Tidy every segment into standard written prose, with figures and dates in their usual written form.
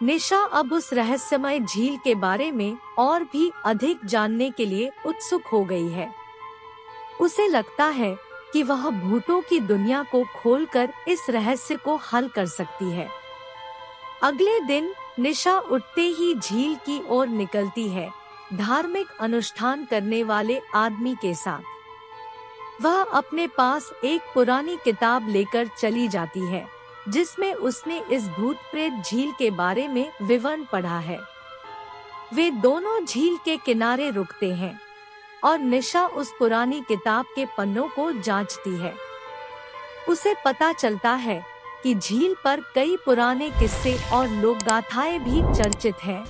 निशा अब उस रहस्यमय झील के बारे में और भी अधिक जानने के लिए उत्सुक हो गई है। उसे लगता है कि वह भूतों की दुनिया को खोलकर इस रहस्य को हल कर सकती है। अगले दिन निशा उठते ही झील की ओर निकलती है, धार्मिक अनुष्ठान करने वाले आदमी के साथ। वह अपने पास एक पुरानी किताब लेकर चली जाती है, जिसमें उसने इस भूत प्रेत झील के बारे में विवरण पढ़ा है। वे दोनों झील के किनारे रुकते हैं और निशा उस पुरानी किताब के पन्नों को जांचती है। उसे पता चलता है कि झील पर कई पुराने किस्से और लोकगाथाएं भी चर्चित हैं,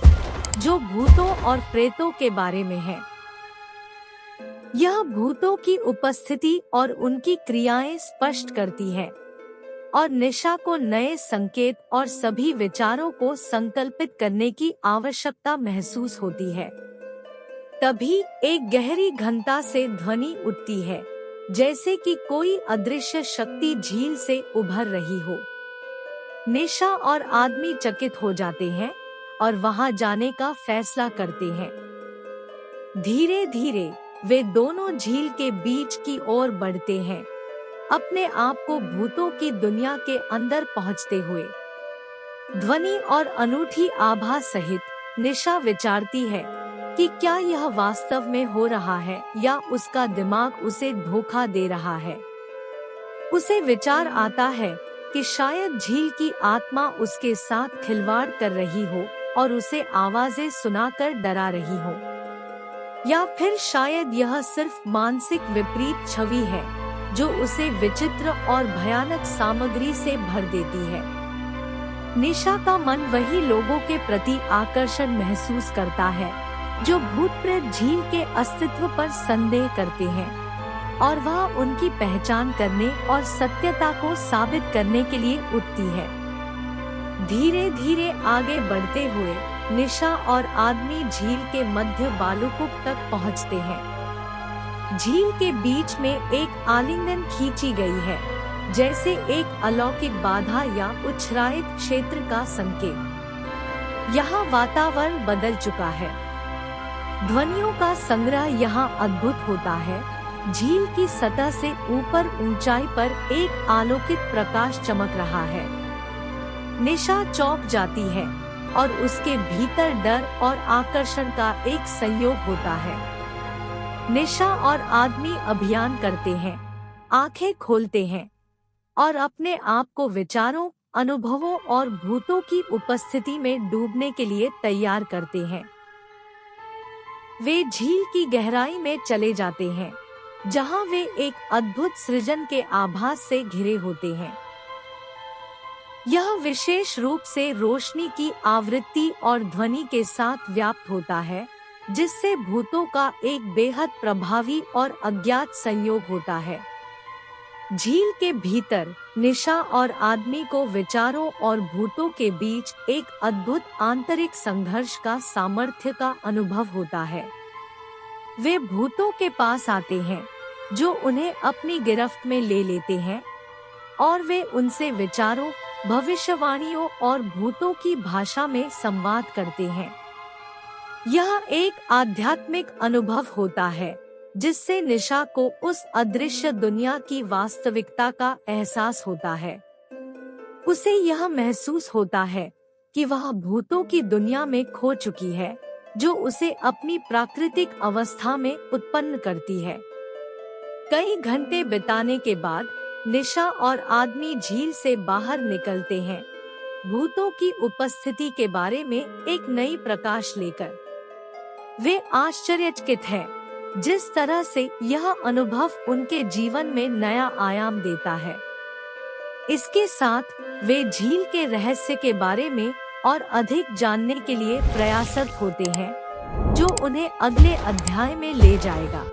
जो भूतों और प्रेतों के बारे में हैं। यह भूतों की उपस्थिति और उनकी क्रियाएं स्पष्ट करती है और निशा को नए संकेत और सभी विचारों को संकल्पित करने की आवश्यकता महसूस होती है। तभी एक गहरी घनता से ध्वनि उठती है, जैसे कि कोई अदृश्य शक्ति झील से उभर रही हो। निशा और आदमी चकित हो जाते हैं और वहां जाने का फैसला करते हैं। धीरे धीरे वे दोनों झील के बीच की ओर बढ़ते हैं, अपने आप को भूतों की दुनिया के अंदर पहुंचते हुए। ध्वनि और अनूठी आभा सहित निशा विचारती है कि क्या यह वास्तव में हो रहा है या उसका दिमाग उसे धोखा दे रहा है। उसे विचार आता है कि शायद झील की आत्मा उसके साथ खिलवाड़ कर रही हो और उसे आवाजें सुनाकर डरा रही हो, या फिर शायद यह सिर्फ मानसिक विपरीत छवि है जो उसे विचित्र और भयानक सामग्री से भर देती है। निशा का मन वही लोगों के प्रति आकर्षण महसूस करता है जो भूत प्रेत झील के अस्तित्व पर संदेह करते हैं, और वह उनकी पहचान करने और सत्यता को साबित करने के लिए उठती है। धीरे धीरे आगे बढ़ते हुए निशा और आदमी झील के मध्य बालूकुप तक पहुंचते हैं। झील के बीच में एक आलिंगन खींची गई है, जैसे एक अलौकिक बाधा या उछराहित क्षेत्र का संकेत। यहाँ वातावरण बदल चुका है। ध्वनियों का संग्रह यहाँ अद्भुत होता है। झील की सतह से ऊपर ऊंचाई पर एक आलोकित प्रकाश चमक रहा है। निशा चौंक जाती है और उसके भीतर डर और आकर्षण का एक संयोग होता है। निशा और आदमी अभियान करते हैं, आंखें खोलते हैं और अपने आप को विचारों, अनुभवों और भूतों की उपस्थिति में डूबने के लिए तैयार करते हैं। वे झील की गहराई में चले जाते हैं, जहां वे एक अद्भुत सृजन के आभास से घिरे होते हैं। यह विशेष रूप से रोशनी की आवृत्ति और ध्वनि के साथ व्याप्त होता है, जिससे भूतों का एक बेहद प्रभावी और अज्ञात संयोग होता है। झील के भीतर निशा और आदमी को विचारों और भूतों के बीच एक अद्भुत आंतरिक संघर्ष का सामर्थ्य का अनुभव होता है। वे भूतों के पास आते हैं जो उन्हें अपनी गिरफ्त में ले लेते हैं, और वे उनसे विचारों, भविष्यवाणियों और भूतों की भाषा में संवाद करते हैं। यह एक आध्यात्मिक अनुभव होता है, जिससे निशा को उस अदृश्य दुनिया की वास्तविकता का एहसास होता है। उसे यह महसूस होता है कि वह भूतों की दुनिया में खो चुकी है, जो उसे अपनी प्राकृतिक अवस्था में उत्पन्न करती है। कई घंटे बिताने के बाद निशा और आदमी झील से बाहर निकलते हैं, भूतों की उपस्थिति के बारे में एक नई प्रकाश लेकर। वे आश्चर्यचकित हैं, जिस तरह से यह अनुभव उनके जीवन में नया आयाम देता है। इसके साथ वे झील के रहस्य के बारे में और अधिक जानने के लिए प्रयासरत होते हैं, जो उन्हें अगले अध्याय में ले जाएगा।